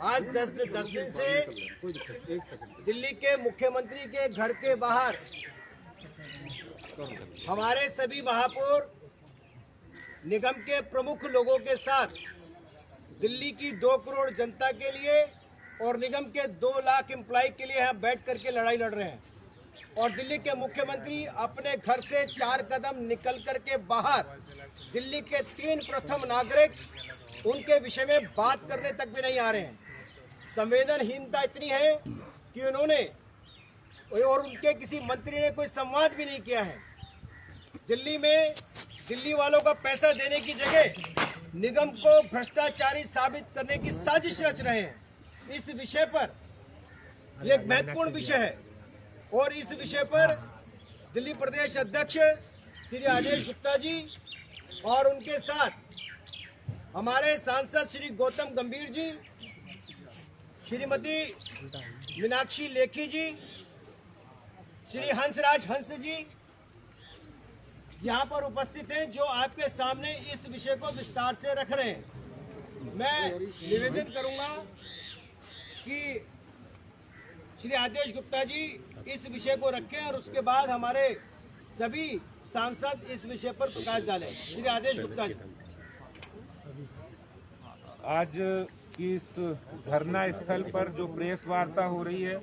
आज 10 दिन से दिल्ली के मुख्यमंत्री के घर के बाहर हमारे सभी महापौर निगम के प्रमुख लोगों के साथ दिल्ली की 2 करोड़ जनता के लिए और निगम के 2 लाख एम्प्लॉय के लिए यहाँ बैठ करके लड़ाई लड़ रहे हैं। और दिल्ली के मुख्यमंत्री अपने घर से 4 कदम निकल करके बाहर दिल्ली के 3 प्रथम नागरिक उनके विषय में बात करने तक भी नहीं आ रहे हैं। संवेदनहीनता इतनी है कि उन्होंने और उनके किसी मंत्री ने कोई संवाद भी नहीं किया है। दिल्ली में दिल्ली वालों का पैसा देने की जगह निगम को भ्रष्टाचारी साबित करने की साजिश रच रहे हैं। इस विषय पर यह एक महत्वपूर्ण विषय है और इस विषय पर दिल्ली प्रदेश अध्यक्ष श्री आदेश गुप्ता जी और उनके साथ हमारे सांसद श्री गौतम गंभीर जी, श्रीमती मीनाक्षी लेखी जी, श्री हंसराज हंस जी यहाँ पर उपस्थित हैं, जो आपके सामने इस विषय को विस्तार से रख रहे हैं। मैं निवेदन करूंगा कि श्री आदेश गुप्ता जी इस विषय को रखें और उसके बाद हमारे सभी सांसद इस विषय पर प्रकाश डालें। श्री आदेश गुप्ता जी। आज की इस धरना स्थल पर जो प्रेस वार्ता हो रही है,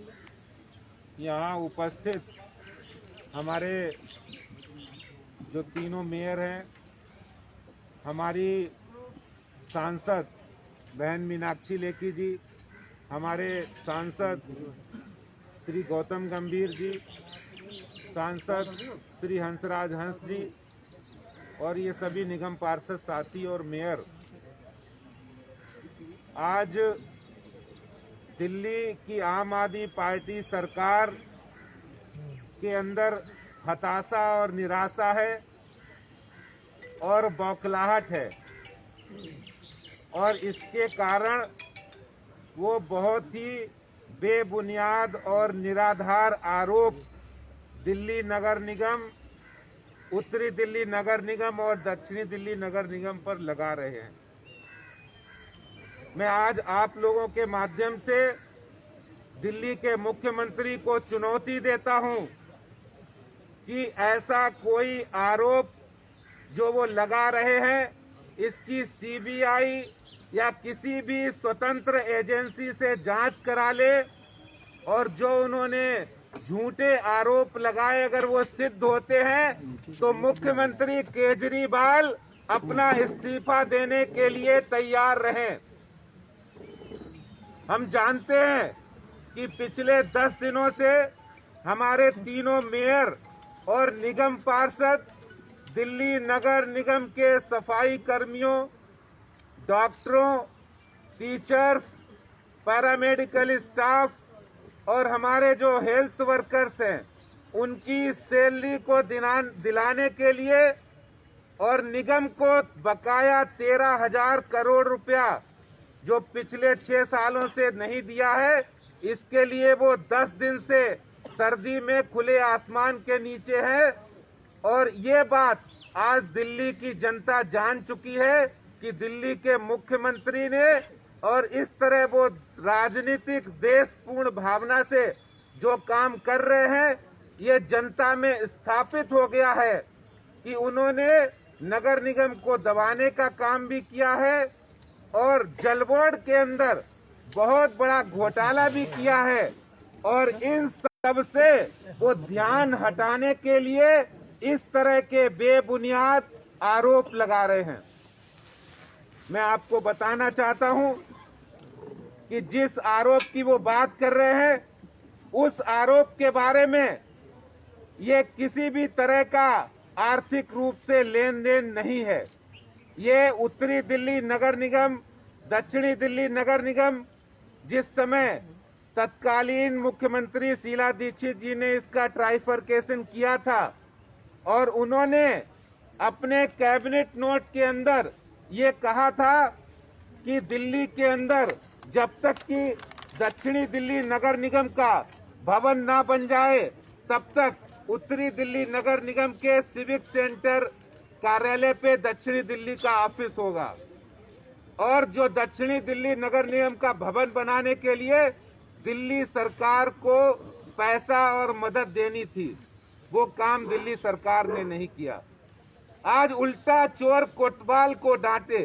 यहाँ उपस्थित हमारे जो तीनों मेयर हैं, हमारी सांसद बहन मीनाक्षी लेखी जी, हमारे सांसद श्री गौतम गंभीर जी, सांसद श्री हंसराज हंस जी और ये सभी निगम पार्षद साथी और मेयर, आज दिल्ली की आम आदमी पार्टी सरकार के अंदर हताशा और निराशा है और बौखलाहट है और इसके कारण वो बहुत ही बेबुनियाद और निराधार आरोप दिल्ली नगर निगम, उत्तरी दिल्ली नगर निगम और दक्षिणी दिल्ली नगर निगम पर लगा रहे हैं। मैं आज आप लोगों के माध्यम से दिल्ली के मुख्यमंत्री को चुनौती देता हूं कि ऐसा कोई आरोप जो वो लगा रहे हैं, इसकी सीबीआई या किसी भी स्वतंत्र एजेंसी से जांच करा ले और जो उन्होंने झूठे आरोप लगाए अगर वो सिद्ध होते हैं तो मुख्यमंत्री केजरीवाल अपना इस्तीफा देने के लिए तैयार रहें। हम जानते हैं कि पिछले 10 दिनों से हमारे तीनों मेयर और निगम पार्षद दिल्ली नगर निगम के सफाई कर्मियों, डॉक्टरों, टीचर्स, पैरामेडिकल स्टाफ और हमारे जो हेल्थ वर्कर्स हैं, उनकी सैलरी को दिलाने के लिए और निगम को बकाया 13,000 करोड़ रुपया जो पिछले 6 सालों से नहीं दिया है, इसके लिए वो 10 दिन से सर्दी में खुले आसमान के नीचे है। और ये बात आज दिल्ली की जनता जान चुकी है कि दिल्ली के मुख्यमंत्री ने और इस तरह वो राजनीतिक देशपूर्ण भावना से जो काम कर रहे हैं, ये जनता में स्थापित हो गया है कि उन्होंने नगर निगम को दबाने का काम भी किया है और जल बोर्ड के अंदर बहुत बड़ा घोटाला भी किया है। और इन सब से वो ध्यान हटाने के लिए इस तरह के बेबुनियाद आरोप लगा रहे हैं। मैं आपको बताना चाहता हूं कि जिस आरोप की वो बात कर रहे हैं, उस आरोप के बारे में ये किसी भी तरह का आर्थिक रूप से लेन देन नहीं है। ये उत्तरी दिल्ली नगर निगम, दक्षिणी दिल्ली नगर निगम, जिस समय तत्कालीन मुख्यमंत्री शीला दीक्षित जी ने इसका ट्राइफरकेशन किया था और उन्होंने अपने कैबिनेट नोट के अंदर ये कहा था कि दिल्ली के अंदर जब तक कि दक्षिणी दिल्ली नगर निगम का भवन ना बन जाए, तब तक उत्तरी दिल्ली नगर निगम के सिविक सेंटर कार्यालय पे दक्षिणी दिल्ली का ऑफिस होगा। और जो दक्षिणी दिल्ली नगर निगम का भवन बनाने के लिए दिल्ली सरकार को पैसा और मदद देनी थी, वो काम दिल्ली सरकार ने नहीं किया। आज उल्टा चोर कोतवाल को डांटे,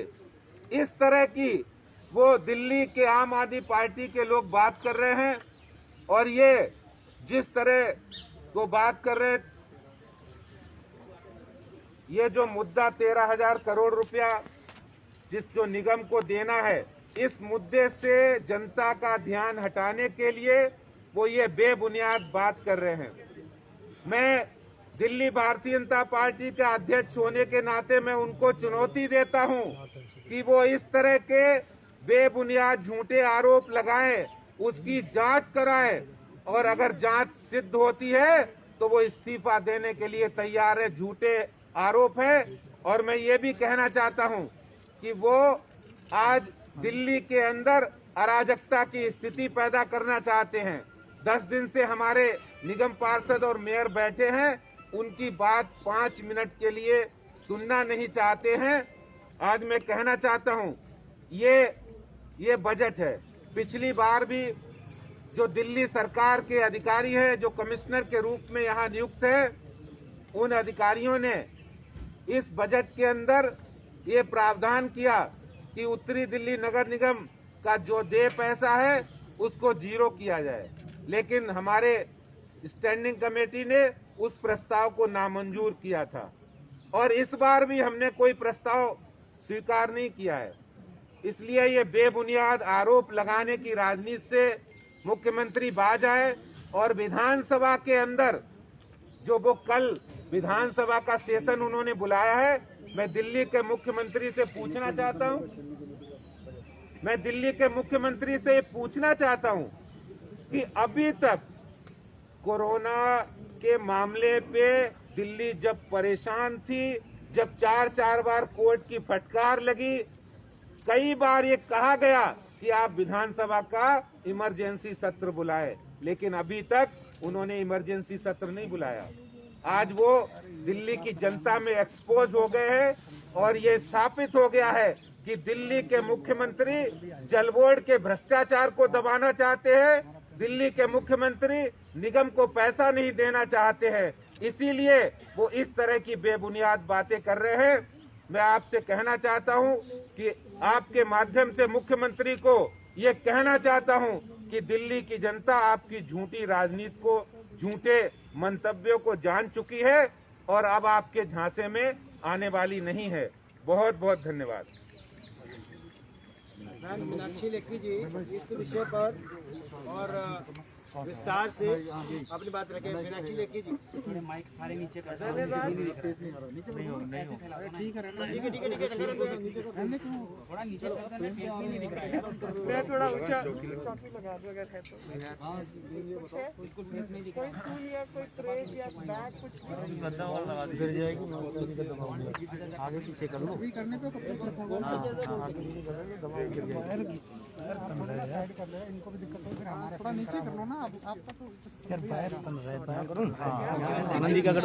इस तरह की वो दिल्ली के आम आदमी पार्टी के लोग बात कर रहे हैं। और ये जिस तरह को बात कर रहे, ये जो मुद्दा 13,000 करोड़ रुपया जो निगम को देना है, इस मुद्दे से जनता का ध्यान हटाने के लिए वो ये बेबुनियाद बात कर रहे हैं। मैं दिल्ली भारतीय जनता पार्टी का अध्यक्ष होने के नाते मैं उनको चुनौती देता हूं कि वो इस तरह के बेबुनियाद झूठे आरोप लगाएं, उसकी जांच कराएं और अगर जांच सिद्ध होती है तो वो इस्तीफा देने के लिए तैयार है। झूठे आरोप है। और मैं ये भी कहना चाहता हूं कि वो आज दिल्ली के अंदर अराजकता की स्थिति पैदा करना चाहते हैं। 10 दिन से हमारे निगम पार्षद और मेयर बैठे हैं, उनकी बात 5 मिनट के लिए सुनना नहीं चाहते हैं। आज मैं कहना चाहता हूं, ये बजट है। पिछली बार भी जो दिल्ली सरकार के अधिकारी हैं, जो कमिश्नर के रूप में यहाँ नियुक्त है, उन अधिकारियों ने इस बजट के अंदर ये प्रावधान किया कि उत्तरी दिल्ली नगर निगम का जो देय पैसा है उसको जीरो किया जाए, लेकिन हमारे स्टैंडिंग कमेटी ने उस प्रस्ताव को नामंजूर किया था और इस बार भी हमने कोई प्रस्ताव स्वीकार नहीं किया है। इसलिए ये बेबुनियाद आरोप लगाने की राजनीति से मुख्यमंत्री बाज आए और विधानसभा के अंदर जो वो कल विधानसभा का सेशन उन्होंने बुलाया है, मैं दिल्ली के मुख्यमंत्री से पूछना चाहता हूं, कि अभी तक कोरोना के मामले पे दिल्ली जब परेशान थी, जब 4-4 बार कोर्ट की फटकार लगी, कई बार ये कहा गया कि आप विधानसभा का इमरजेंसी सत्र बुलाए, लेकिन अभी तक उन्होंने इमरजेंसी सत्र नहीं बुलाया। आज वो दिल्ली की जनता में एक्सपोज हो गए हैं और ये स्थापित हो गया है कि दिल्ली के मुख्यमंत्री जल बोर्ड के भ्रष्टाचार को दबाना चाहते हैं, दिल्ली के मुख्यमंत्री निगम को पैसा नहीं देना चाहते हैं, इसीलिए वो इस तरह की बेबुनियाद बातें कर रहे हैं। मैं आपसे कहना चाहता हूं कि आपके माध्यम से मुख्यमंत्री को ये कहना चाहता हूं कि दिल्ली की जनता आपकी झूठी राजनीति को, झूठे मंतव्यों को जान चुकी है और अब आपके झांसे में आने वाली नहीं है। बहुत बहुत धन्यवाद। मीनाक्षी लेखी जी इस विषय पर और विस्तार से अपनी बात रखें। मीनाक्षी लेखी जी, थोड़े माइक सारे नीचे कर थोड़ा नीचे कर देना, फेस नहीं दिख रहा है। मैं थोड़ा ऊंचा चौकी लगा दूं अगर है तो। बिल्कुल फेस नहीं दिख रहा है। कोई स्टूल या कोई ट्रे या बैग कुछ गद्दा और लगा दीजिए, गिर जाएगी। आगे पीछे कर लो, करने पे इनको भी दिक्कत हो, फिर हमारे थोड़ा नीचे कर लो ना। आपका तो यार बाहर बन रहा है, बाहर करो। आनंदी का कर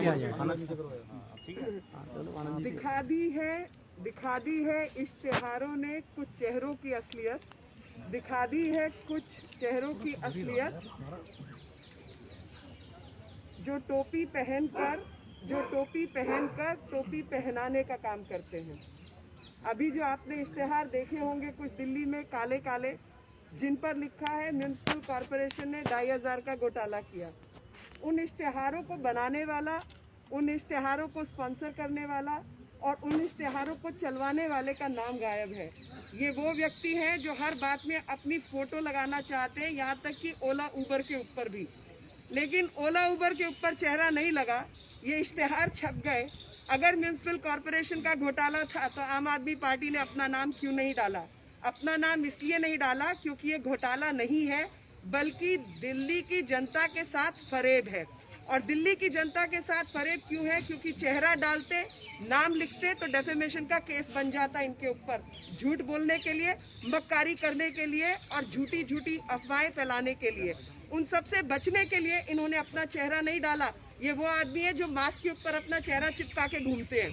दिखा दी है इश्तिहारों ने कुछ चेहरों की असलियत, दिखा दी है कुछ चेहरों की असलियत, जो टोपी पहनकर टोपी पहनाने का काम करते हैं। अभी जो आपने इश्तिहार देखे होंगे कुछ दिल्ली में काले काले, जिन पर लिखा है म्युनिसिपल कॉरपोरेशन ने 2,500 का घोटाला किया, उन इश्तिहारों को बनाने वाला, उन इश्तिहारों को स्पॉन्सर करने वाला और उन इश्तिहारों को चलवाने वाले का नाम गायब है। ये वो व्यक्ति हैं जो हर बात में अपनी फोटो लगाना चाहते हैं, यहाँ तक कि ओला उबर के ऊपर भी, लेकिन ओला उबर के ऊपर चेहरा नहीं लगा, ये इश्तिहार छप गए। अगर म्युनिसिपल कॉरपोरेशन का घोटाला था तो आम आदमी पार्टी ने अपना नाम क्यों नहीं डाला? अपना नाम इसलिए नहीं डाला क्योंकि ये घोटाला नहीं है, बल्कि दिल्ली की जनता के साथ फरेब है। और दिल्ली की जनता के साथ फरेब क्यों है? क्योंकि चेहरा डालते, नाम लिखते तो डेफेमेशन का केस बन जाता इनके ऊपर, झूठ बोलने के लिए, मक्कारी करने के लिए और झूठी झूठी अफवाहें फैलाने के लिए। उन सब से बचने के लिए इन्होंने अपना चेहरा नहीं डाला। ये वो आदमी है जो मास्क के ऊपर अपना चेहरा चिपका के घूमते हैं।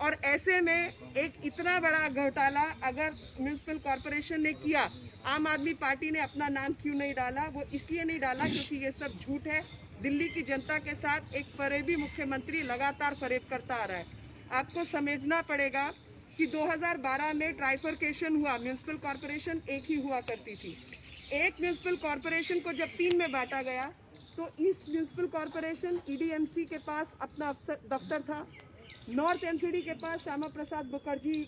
और ऐसे में एक इतना बड़ा घोटाला अगर म्यूनिसिपल कॉरपोरेशन ने किया, आम आदमी पार्टी ने अपना नाम क्यों नहीं डाला? वो इसलिए नहीं डाला क्योंकि ये सब झूठ है। दिल्ली की जनता के साथ एक फरेबी मुख्यमंत्री लगातार फरेब करता आ रहा है। आपको समझना पड़ेगा कि 2012 में ट्राइफरकेशन हुआ, म्यूनिसिपल कॉरपोरेशन एक ही हुआ करती थी। एक म्यूनिसिपल कॉरपोरेशन को जब 3 में बांटा गया तो ईस्ट म्यूनिसिपल कॉरपोरेशन EDMC के पास अपना दफ्तर था, नॉर्थ MCD के पास श्यामा प्रसाद मुखर्जी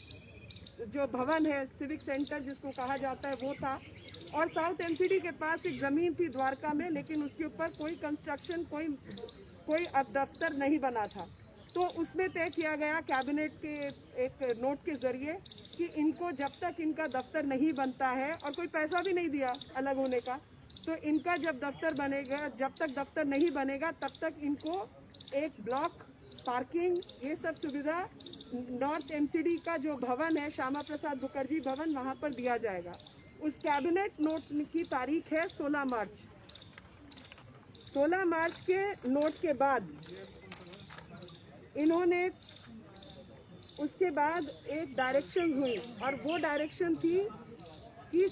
जो भवन है, सिविक सेंटर जिसको कहा जाता है, वो था, और साउथ MCD के पास एक ज़मीन थी द्वारका में, लेकिन उसके ऊपर कोई कंस्ट्रक्शन, कोई अब दफ्तर नहीं बना था। तो उसमें तय किया गया कैबिनेट के एक नोट के जरिए कि इनको जब तक इनका दफ्तर नहीं बनता है, और कोई पैसा भी नहीं दिया अलग होने का, तो इनका जब दफ्तर बनेगा, जब तक दफ्तर नहीं बनेगा तब तक इनको एक ब्लॉक, पार्किंग, ये सब सुविधा नॉर्थ MCD का जो भवन है, श्यामा प्रसाद मुखर्जी भवन, वहाँ पर दिया जाएगा। उस कैबिनेट नोट की तारीख है 16 मार्च। 16 मार्च के नोट के बाद इन्होंने, उसके बाद एक डायरेक्शन हुई, और वो डायरेक्शन थी कि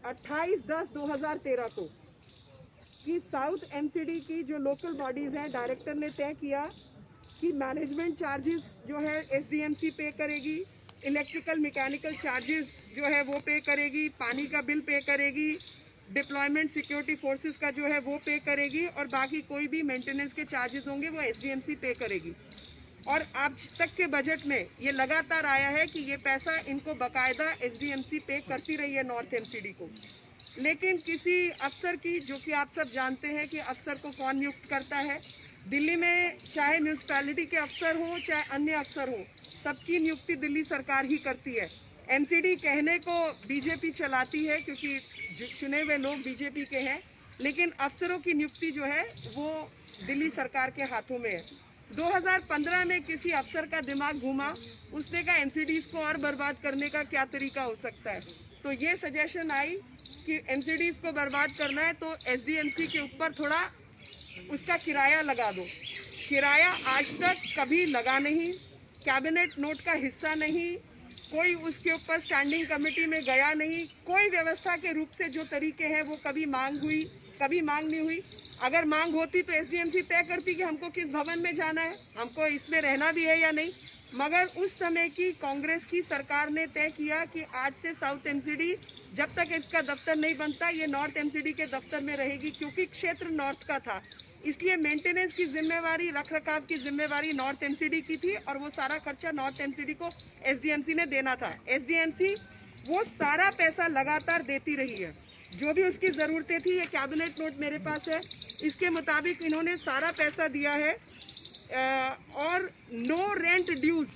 28/10/2013 को कि साउथ MCD की जो लोकल बॉडीज़ हैं, डायरेक्टर ने तय किया कि मैनेजमेंट चार्जेस जो है SDMC पे करेगी, इलेक्ट्रिकल मैकेनिकल चार्जेस जो है वो पे करेगी, पानी का बिल पे करेगी, डिप्लॉयमेंट सिक्योरिटी फोर्सेस का जो है वो पे करेगी, और बाकी कोई भी मेंटेनेंस के चार्जेस होंगे वो SDMC पे करेगी। और अब तक के बजट में ये लगातार आया है कि ये पैसा इनको बकायदा SDMC पे करती रही है नॉर्थ MCD को। लेकिन किसी अफसर की, जो कि आप सब जानते हैं कि अफसर को कौन नियुक्त करता है दिल्ली में, चाहे म्यूनिसिपैलिटी के अफसर हो चाहे अन्य अफसर हो, सबकी नियुक्ति दिल्ली सरकार ही करती है। MCD कहने को BJP चलाती है क्योंकि चुने हुए लोग BJP के हैं, लेकिन अफसरों की नियुक्ति जो है वो दिल्ली सरकार के हाथों में है। 2015 में किसी अफसर का दिमाग घूमा, उसने कहा MCDs को और बर्बाद करने का क्या तरीका हो सकता है, तो ये सजेशन आई कि MCDs को बर्बाद करना है तो SDMC के ऊपर थोड़ा उसका किराया लगा दो। किराया आज तक कभी लगा नहीं, कैबिनेट नोट का हिस्सा नहीं, कोई उसके ऊपर स्टैंडिंग कमेटी में गया नहीं, कोई व्यवस्था के रूप से जो तरीके हैं वो कभी मांग हुई, कभी मांग नहीं हुई। अगर मांग होती तो SDMC तय करती कि हमको किस भवन में जाना है, हमको इसमें रहना भी है या नहीं। मगर उस समय की कांग्रेस की सरकार ने तय किया कि आज से साउथ MCD जब तक इसका दफ्तर नहीं बनता ये नॉर्थ MCD के दफ्तर में रहेगी, क्योंकि क्षेत्र नॉर्थ का था, इसलिए मेंटेनेंस की जिम्मेवारी, रख रखाव की जिम्मेवारी नॉर्थ MCD की थी, और वो सारा खर्चा नॉर्थ MCD को SDMC ने देना था। SDMC वो सारा पैसा लगातार देती रही है, जो भी उसकी ज़रूरतें थी। ये कैबिनेट नोट मेरे पास है, इसके मुताबिक इन्होंने सारा पैसा दिया है। और no rent dues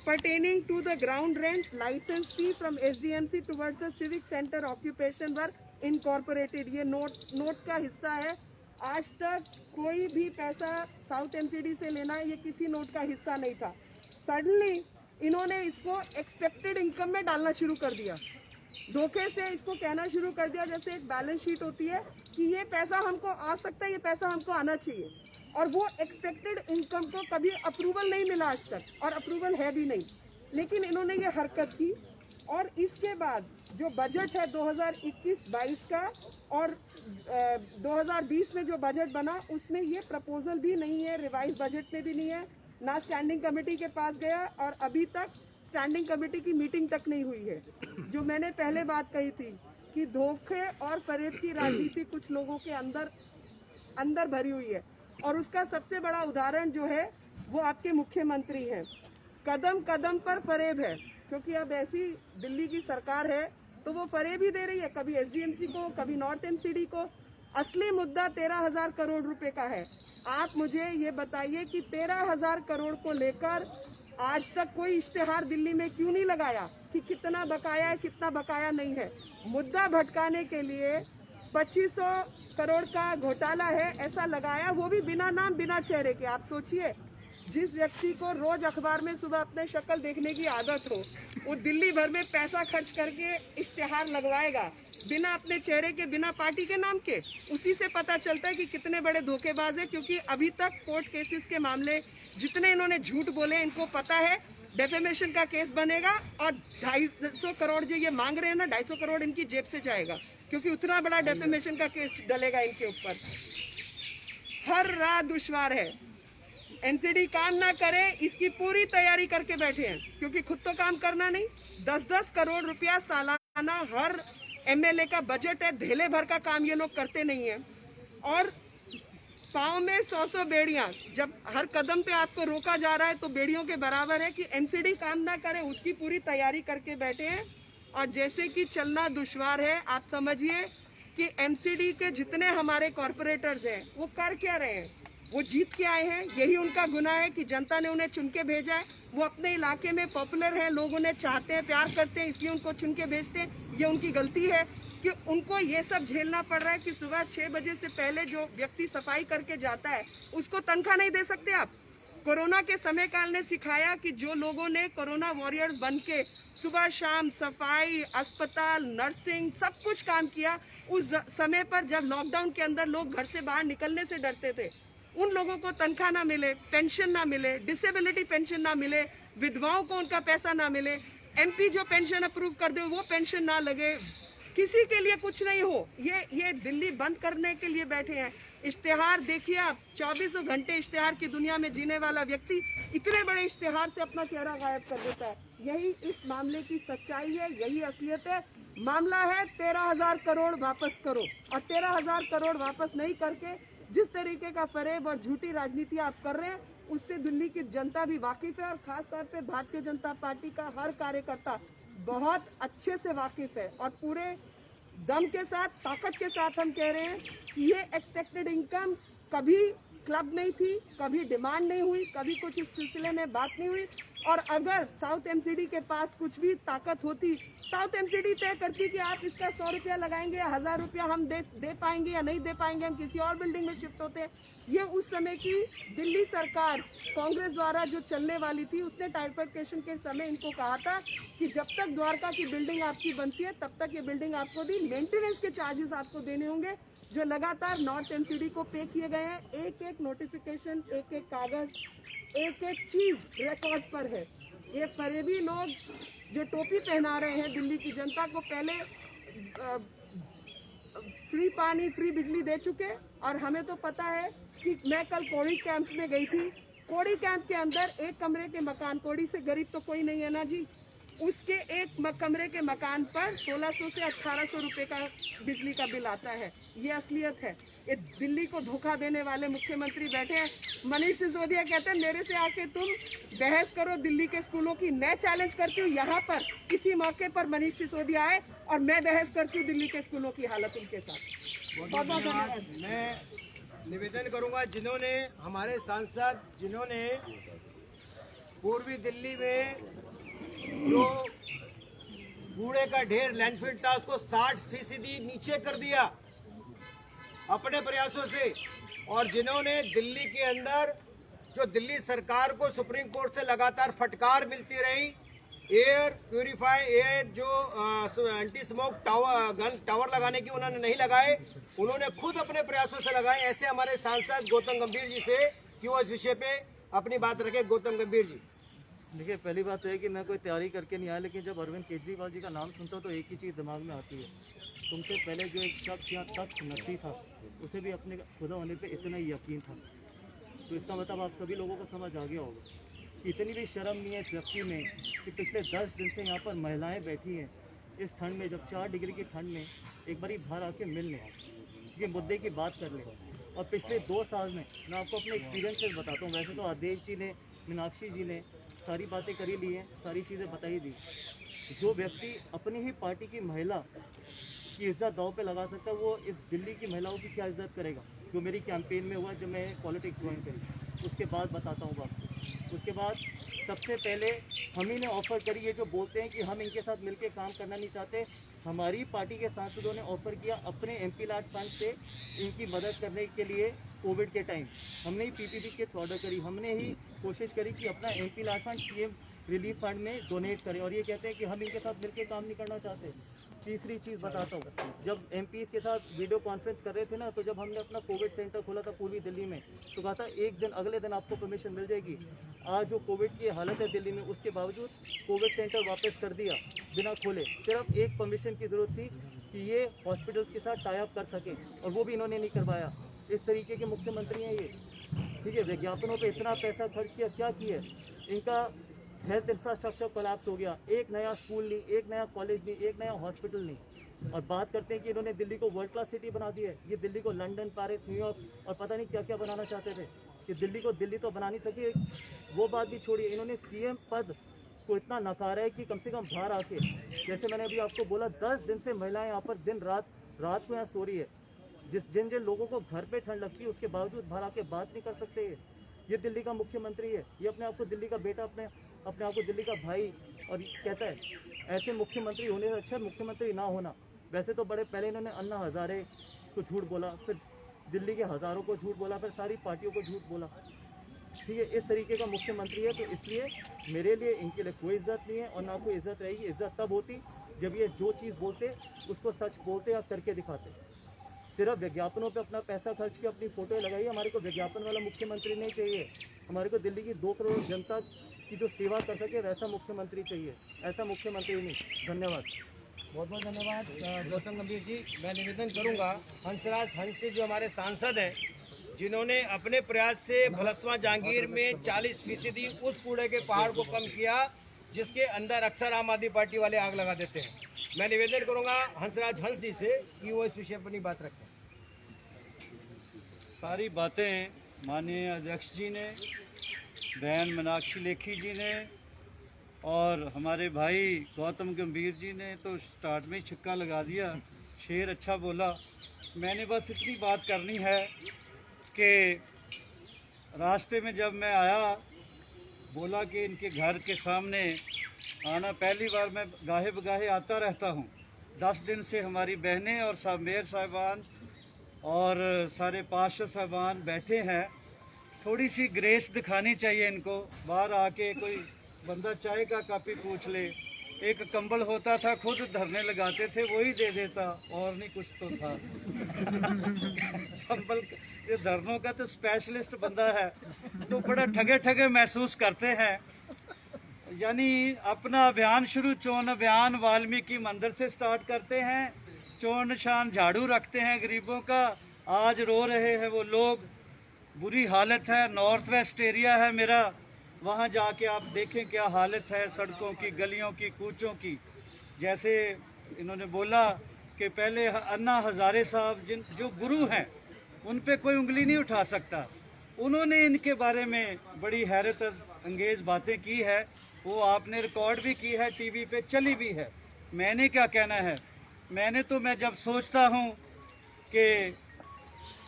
pertaining to the ground rent license fee from SDMC towards the civic center occupation were incorporated। ये नोट का हिस्सा है। आज तक कोई भी पैसा साउथ MCD से लेना है, ये किसी नोट का हिस्सा नहीं था। सडनली इन्होंने इसको एक्सपेक्टेड इनकम में डालना शुरू कर दिया, धोखे से इसको कहना शुरू कर दिया जैसे एक बैलेंस शीट होती है कि ये पैसा हमको आ सकता है, ये पैसा हमको आना चाहिए, और वो एक्सपेक्टेड इनकम को कभी अप्रूवल नहीं मिला आज तक, और अप्रूवल है भी नहीं, लेकिन इन्होंने ये हरकत की। और इसके बाद जो बजट है 2021-22 का और 2020 में जो बजट बना उसमें ये प्रपोजल भी नहीं है, रिवाइज बजट में भी नहीं है, ना स्टैंडिंग कमेटी के पास गया, और अभी तक स्टैंडिंग कमेटी की मीटिंग तक नहीं हुई है। जो मैंने पहले बात कही थी कि धोखे और फरेब की राजनीति कुछ लोगों के अंदर भरी हुई है, और उसका सबसे बड़ा उदाहरण जो है वो आपके मुख्यमंत्री हैं। कदम कदम पर फरेब है, क्योंकि अब ऐसी दिल्ली की सरकार है तो वो फरेब ही दे रही है, कभी SDMC को, कभी नॉर्थ MCD को। असली मुद्दा 13,000 करोड़ रुपए का है। आप मुझे ये बताइए कि 13,000 करोड़ को लेकर आज तक कोई इश्तेहार दिल्ली में क्यों नहीं लगाया कि कितना बकाया है, कितना बकाया नहीं है। मुद्दा भटकाने के लिए 2500 करोड़ का घोटाला है ऐसा लगाया, वो भी बिना नाम बिना चेहरे के। आप सोचिए, जिस व्यक्ति को रोज अखबार में सुबह अपने शक्ल देखने की आदत हो, वो दिल्ली भर में पैसा खर्च करके इश्तेहार लगवाएगा बिना अपने चेहरे के, बिना पार्टी के नाम के। उसी से पता चलता है कि कितने बड़े धोखेबाज है, क्योंकि अभी तक कोर्ट केसेस के मामले जितने इन्होंने झूठ बोले इनको पता है डेफेमेशन का केस बनेगा और 250 करोड़ जो ये मांग रहे हैं ना 250 करोड़ इनकी जेब से जाएगा, क्योंकि उतना बड़ा डेफेमेशन का केस डलेगा इनके ऊपर। हर राह दुश्वार है। एनसीडी काम ना करे इसकी पूरी तैयारी करके बैठे हैं, क्योंकि खुद तो काम करना नहीं। 10-10 करोड़ रुपया सालाना हर एमएलए का बजट है, धेले भर का काम ये लोग करते नहीं है। और पाँव में 100 बेड़ियां, जब हर कदम पे आपको रोका जा रहा है तो बेड़ियों के बराबर है कि एनसीडी काम ना करे, उसकी पूरी तैयारी करके बैठे हैं। और जैसे कि चलना दुश्वार है, आप समझिए कि एनसीडी के जितने हमारे कॉरपोरेटर्स हैं वो कर क्या रहे हैं, वो जीत के आए हैं। यही उनका गुनाह है कि जनता ने उन्हें चुन के भेजा है। वो अपने इलाके में पॉपुलर है, लोग उन्हें चाहते हैं, प्यार करते हैं, इसलिए उनको चुन के भेजते हैं। ये उनकी गलती है कि उनको ये सब झेलना पड़ रहा है कि सुबह 6 बजे से पहले जो व्यक्ति सफाई करके जाता है उसको तनख्वाह नहीं दे सकते आप। कोरोना के समय काल ने सिखाया कि जो लोगों ने कोरोना वॉरियर्स बन के सुबह शाम सफाई, अस्पताल, नर्सिंग सब कुछ काम किया, उस समय पर जब लॉकडाउन के अंदर लोग घर से बाहर निकलने से डरते थे, उन लोगों को तनख्वाह ना मिले, पेंशन ना मिले, डिसेबिलिटी पेंशन ना मिले, विधवाओं को उनका पैसा ना मिले, एमपी जो पेंशन अप्रूव कर दे वो पेंशन ना लगे, किसी के लिए कुछ नहीं हो। ये दिल्ली बंद करने के लिए बैठे हैं। इश्तेहार देखिए आप, 24 घंटे इश्तेहार की दुनिया में जीने वाला व्यक्ति इतने बड़े इश्तेहार से अपना चेहरा गायब कर देता है। यही इस मामले की सच्चाई है, यही असलियत है। मामला है 13,000 करोड़ वापस करो, और 13,000 करोड़ वापस नहीं करके जिस तरीके का फरेब और झूठी राजनीति आप कर रहे हैं उससे दिल्ली की जनता भी वाकिफ है, और खास तौर पे भारतीय जनता पार्टी का हर कार्यकर्ता बहुत अच्छे से वाकिफ है। और पूरे दम के साथ, ताकत के साथ हम कह रहे हैं कि ये एक्सपेक्टेड इनकम कभी क्लब नहीं थी, कभी डिमांड नहीं हुई, कभी कुछ इस सिलसिले में बात नहीं हुई। और अगर साउथ एमसीडी के पास कुछ भी ताकत होती, साउथ एमसीडी तय करती कि आप इसका 100 रुपया लगाएंगे या 1000 रुपया हम दे पाएंगे या नहीं दे पाएंगे, हम किसी और बिल्डिंग में शिफ्ट होते। ये उस समय की दिल्ली सरकार कांग्रेस द्वारा जो चलने वाली थी, उसने ट्राइफरकेशन के समय इनको कहा था कि जब तक द्वारका की बिल्डिंग आपकी बनती है तब तक ये बिल्डिंग आपको दी, मेंटेनेंस के चार्जेस आपको देने होंगे, जो लगातार नॉर्थ एमसीडी को पे किए गए हैं। एक एक नोटिफिकेशन, एक एक कागज, एक एक चीज रिकॉर्ड पर है। ये फरेबी लोग जो टोपी पहना रहे हैं दिल्ली की जनता को, पहले फ्री पानी, फ्री बिजली दे चुके। और हमें तो पता है कि मैं कल कोड़ी कैंप में गई थी, कोड़ी कैंप के अंदर एक कमरे के मकान, कोड़ी से गरीब तो कोई नहीं है ना जी, उसके एक कमरे के मकान पर 1600 से 1800 रुपए का बिजली का बिल आता है। ये असलियत है। ये दिल्ली को धोखा देने वाले मुख्यमंत्री बैठे हैं। मनीष सिसोदिया कहते हैं मेरे से आके तुम बहस करो दिल्ली के स्कूलों की। मैं चैलेंज करती हूँ, यहाँ पर किसी मौके पर मनीष सिसोदिया आए और मैं बहस करती हूँ दिल्ली के स्कूलों की हालत उनके साथ। बहुत बहुत धन्यवाद। मैं निवेदन करूंगा, जिन्होंने हमारे सांसद, जिन्होंने पूर्वी दिल्ली में जो कूड़े का ढेर लैंडफिल था उसको 60% नीचे कर दिया अपने प्रयासों से, और जिन्होंने दिल्ली के अंदर जो दिल्ली सरकार को सुप्रीम कोर्ट से लगातार फटकार मिलती रही, एयर प्यूरिफाई, एयर जो एंटी स्मोक टावर लगाने की उन्होंने नहीं लगाए, उन्होंने खुद अपने प्रयासों से लगाए। ऐसे हमारे सांसद गौतम गंभीर जी से क्यों इस विषय पे अपनी बात रखे। गौतम गंभीर जी। देखिए, पहली बात तो है कि मैं कोई तैयारी करके नहीं आया, लेकिन जब अरविंद केजरीवाल जी का नाम सुनता हूँ तो एक ही चीज़ दिमाग में आती है, तुमसे पहले जो एक शख्स या तख्त नशी था उसे भी अपने खुदा होने पे इतना ही यकीन था। तो इसका मतलब आप सभी लोगों को समझ आ गया होगा। इतनी भी शर्म नहीं है इस व्यक्ति में कि पिछले 10 दिन से यहाँ पर महिलाएँ बैठी हैं इस ठंड में, जब 4 डिग्री की ठंड में एक बारी बाहर आके मिल लें, ये मुद्दे की बात कर लें। और पिछले 2 साल में मैं आपको अपने एक्सपीरियंस से बताता हूँ। वैसे तो आदेश जी ने, मीनाक्षी जी ने सारी बातें करी ली हैं, सारी चीज़ें बताई दी। जो व्यक्ति अपनी ही पार्टी की महिला की इज्जत दांव पे लगा सकता है, वो इस दिल्ली की महिलाओं की क्या इज्जत करेगा। जो मेरी कैंपेन में हुआ जब मैं पॉलिटिक्स ज्वाइन करी, उसके बाद बताता हूँ आपको। उसके बाद सबसे पहले हम ही ने ऑफ़र करी, ये जो बोलते हैं कि हम इनके साथ मिलकर काम करना नहीं चाहते, हमारी पार्टी के सांसदों ने ऑफ़र किया अपने एमपी लाट फंड से इनकी मदद करने के लिए। कोविड के टाइम हमने ही पीपीपी किट्स ऑर्डर करी, हमने ही कोशिश करी कि अपना एमपी लाट फंड सीएम रिलीफ फंड में डोनेट करें। और ये कहते हैं कि हम इनके साथ मिलकर काम नहीं करना चाहते। तीसरी चीज़ बताता हूँ, जब एमपी के साथ वीडियो कॉन्फ्रेंस कर रहे थे ना, तो जब हमने अपना कोविड सेंटर खोला था पूर्वी दिल्ली में, तो कहा था एक दिन अगले दिन आपको परमिशन मिल जाएगी। आज जो कोविड की हालत है दिल्ली में, उसके बावजूद कोविड सेंटर वापस कर दिया बिना खोले। सिर्फ एक परमिशन की ज़रूरत थी कि ये हॉस्पिटल्स के साथ टाई अप कर सकें, और वो भी इन्होंने नहीं करवाया। इस तरीके के मुख्यमंत्री हैं ये, ठीक है। विज्ञापनों पे इतना पैसा खर्च किया, क्या किया? इनका हेल्थ इंफ्रास्ट्रक्चर कोलैप्स हो गया, एक नया स्कूल नहीं, एक नया कॉलेज नहीं, एक नया हॉस्पिटल नहीं। और बात करते हैं कि इन्होंने दिल्ली को वर्ल्ड क्लास सिटी बना दी है। ये दिल्ली को लंदन, पेरिस, न्यूयॉर्क और पता नहीं क्या क्या बनाना चाहते थे। कि दिल्ली को दिल्ली तो बना नहीं सके, वो बात भी छोड़िए, इन्होंने सीएम पद को इतना नकारा है कि कम से कम बाहर आके, जैसे मैंने अभी आपको बोला, 10 दिन से महिलाएं यहाँ पर दिन रात को यहाँ सो रही है। जिन लोगों को घर पे ठंड लगती है, उसके बावजूद बाहर आके बात नहीं कर सकते। ये दिल्ली का मुख्यमंत्री है, ये अपने आप को दिल्ली का बेटा, अपने आप को दिल्ली का भाई और कहता है। ऐसे मुख्यमंत्री होने से अच्छा मुख्यमंत्री ना होना। वैसे तो बड़े पहले इन्होंने अन्ना हजारे को झूठ बोला, फिर दिल्ली के हज़ारों को झूठ बोला, फिर सारी पार्टियों को झूठ बोला, ठीक है। इस तरीके का मुख्यमंत्री है, तो इसलिए मेरे लिए इनके लिए कोई इज्जत नहीं है और ना कोई इज्जत रहेगी। इज्जत तब होती जब ये जो चीज़ बोलते उसको सच बोलते या करके दिखाते। सिर्फ विज्ञापनों पे अपना पैसा खर्च के अपनी फ़ोटो लगाइए। हमारे को विज्ञापन वाला मुख्यमंत्री नहीं चाहिए, हमारे को दिल्ली की 2 करोड़ जनता की जो सेवा कर सके वैसा मुख्यमंत्री चाहिए, ऐसा मुख्यमंत्री नहीं। धन्यवाद। बहुत बहुत धन्यवाद गौतम गंभीर जी। मैं निवेदन करूंगा हंसराज हंस से, जो हमारे सांसद हैं, जिन्होंने अपने प्रयास से भलसवा जहांगीर में 40% उस कूड़े के पहाड़ को कम किया जिसके अंदर अक्सर आम आदमी पार्टी वाले आग लगा देते हैं। मैं निवेदन करूंगा हंसराज हंस जी से कि वो इस विषय पर अपनी बात रखें। सारी बातें माननीय अध्यक्ष जी ने, बहन मीनाक्षी लेखी जी ने और हमारे भाई गौतम गंभीर जी ने तो स्टार्ट में ही छक्का लगा दिया। शेर अच्छा बोला। मैंने बस इतनी बात करनी है कि रास्ते में जब मैं आया, बोला कि इनके घर के सामने आना, पहली बार मैं गाहे बगाहे आता रहता हूँ। 10 दिन से हमारी बहनें और सब मेयर साहिबान और सारे पार्षद साहिबान बैठे हैं। थोड़ी सी ग्रेस दिखानी चाहिए इनको। बाहर आके कोई बंदा चाय का कप पूछ ले, एक कंबल होता था खुद धरने लगाते थे, वही दे देता, और नहीं कुछ तो था। कंबल, ये धरनों का तो स्पेशलिस्ट बंदा है, तो बड़ा ठगे ठगे महसूस करते हैं। यानी अपना अभियान शुरू, चोन अभियान वाल्मीकि मंदिर से स्टार्ट करते हैं, चोन निशान झाड़ू रखते हैं गरीबों का। आज रो रहे हैं वो लोग, बुरी हालत है। नॉर्थ वेस्ट एरिया है मेरा, वहाँ जाके आप देखें क्या हालत है सड़कों की, गलियों की, कूचों की। जैसे इन्होंने बोला कि पहले अन्ना हजारे साहब जो गुरु हैं, उन पे कोई उंगली नहीं उठा सकता। उन्होंने इनके बारे में बड़ी हैरत अंगेज बातें की है, वो आपने रिकॉर्ड भी की है, टीवी पे चली भी है। मैंने क्या कहना है, मैं जब सोचता हूँ कि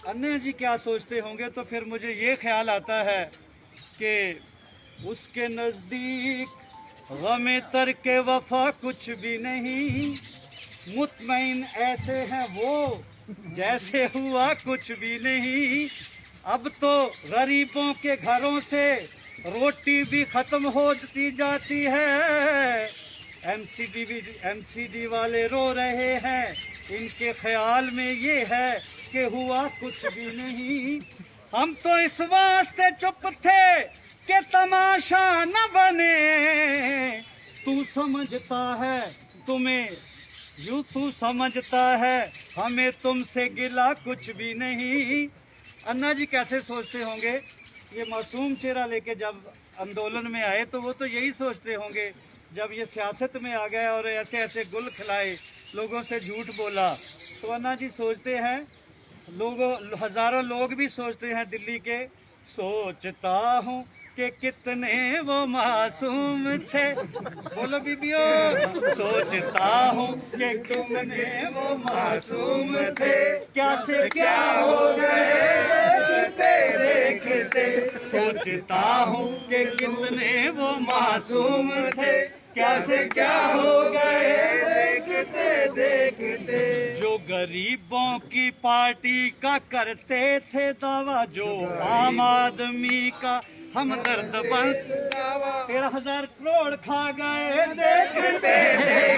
अन्ना जी क्या सोचते होंगे, तो फिर मुझे ये ख्याल आता है कि उसके नज़दीक गमे तरके वफा कुछ भी नहीं, मुतमईन ऐसे हैं वो जैसे हुआ कुछ भी नहीं। अब तो गरीबों के घरों से रोटी भी खत्म होती जाती है। एमसीडी वाले रो रहे हैं, इनके ख्याल में ये है कि हुआ कुछ भी नहीं। हम तो इस वास्ते चुप थे कि तमाशा न बने। तू समझता है तुम्हें यूं, तू समझता है हमें तुमसे गिला कुछ भी नहीं। अन्ना जी कैसे सोचते होंगे, ये मासूम चेहरा लेके जब आंदोलन में आए तो वो तो यही सोचते होंगे। जब ये सियासत में आ गए और ऐसे ऐसे गुल खिलाए, लोगों से झूठ बोला, तो अन्ना जी सोचते हैं, हजारों लोग भी सोचते हैं दिल्ली के, सोचता हूँ कि कितने वो मासूम थे। बोलो बीबियों, सोचता हूँ कि कितने वो मासूम थे, क्या से क्या हो गए देखते। सोचता हूँ कि कितने वो मासूम थे, क्या से क्या हो गए देखते देखते। जो गरीबों की पार्टी का करते थे दावा, जो आम आदमी का हम दर्द बंद 13,000 करोड़ खा गए देखते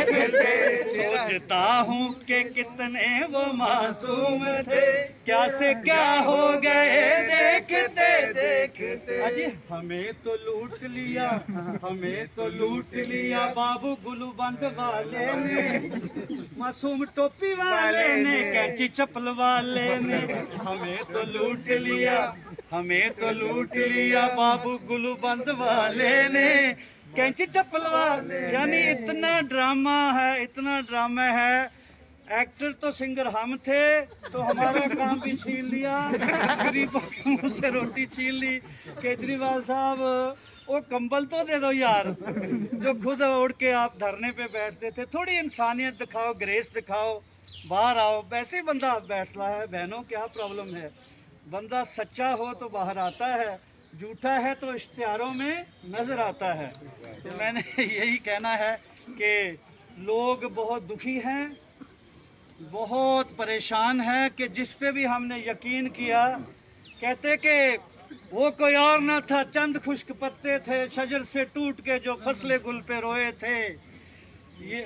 देखते, सोचता हूँ कि कितने वो मासूम थे, क्या से क्या हो गए देखते देखते। अजी हमें तो लूट लिया, हमें तो लूट लिया बाबू गुलूबंद वाले ने, मासूम टोपी वाले ने, कैंची चप्पल वाले ने, हमें तो लूट लिया, हमें तो लूट लिया बाबू गुलूबंद वाले ने, कैंची चप्पल वाले। यानी इतना ड्रामा है, इतना ड्रामा है। एक्टर तो सिंगर हम थे, तो हमारा काम भी छीन लिया, गरीबों के मुंह से रोटी छीन ली। केजरीवाल साहब वो कंबल तो दे दो यार, जो खुद ओढ़ के आप धरने पे बैठते थे। थोड़ी इंसानियत दिखाओ, ग्रेस दिखाओ, बाहर आओ। वैसे ही बंदा बैठ रहा है। बहनों क्या प्रॉब्लम है? बंदा सच्चा हो तो बाहर आता है, झूठा है तो इश्तिहारों में नजर आता है। तो मैंने यही कहना है कि लोग बहुत दुखी हैं, बहुत परेशान है कि जिस पे भी हमने यकीन किया, कहते कि वो कोई और न था, चंद खुश्क पत्ते थे शजर से टूट के जो फसले गुल पे रोए थे। ये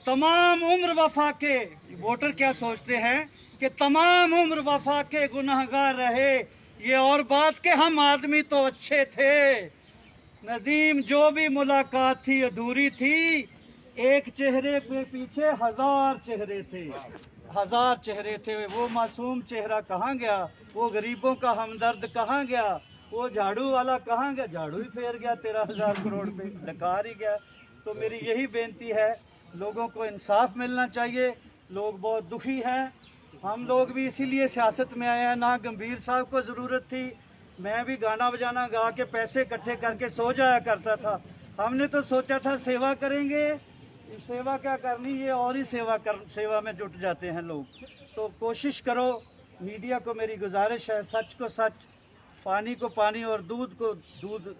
तमाम उम्र वफा के वोटर क्या सोचते हैं कि तमाम उम्र वफा के गुनहगार रहे, ये और बात के हम आदमी तो अच्छे थे। नदीम जो भी मुलाकात थी अधूरी थी, एक चेहरे पे पीछे 1000 चेहरे थे, 1000 चेहरे थे। वो मासूम चेहरा कहाँ गया? वो गरीबों का हमदर्द कहाँ गया? वो झाड़ू वाला कहाँ गया? झाड़ू ही फेर गया 13,000 करोड़ पे, डकार ही गया। तो मेरी यही बेनती है, लोगों को इंसाफ मिलना चाहिए। लोग बहुत दुखी हैं, हम लोग भी इसीलिए सियासत में आए हैं। ना गंभीर साहब को ज़रूरत थी, मैं भी गाना बजाना गा के पैसे इकट्ठे करके सो जाया करता था। हमने तो सोचा था सेवा करेंगे, सेवा क्या करनी, ये और ही सेवा में जुट जाते हैं लोग। तो कोशिश करो, मीडिया को मेरी गुजारिश है, सच को सच, पानी को पानी और दूध को दूध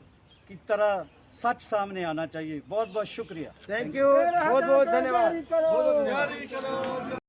की तरह सच सामने आना चाहिए। बहुत बहुत शुक्रिया। थैंक यू, बहुत बहुत धन्यवाद।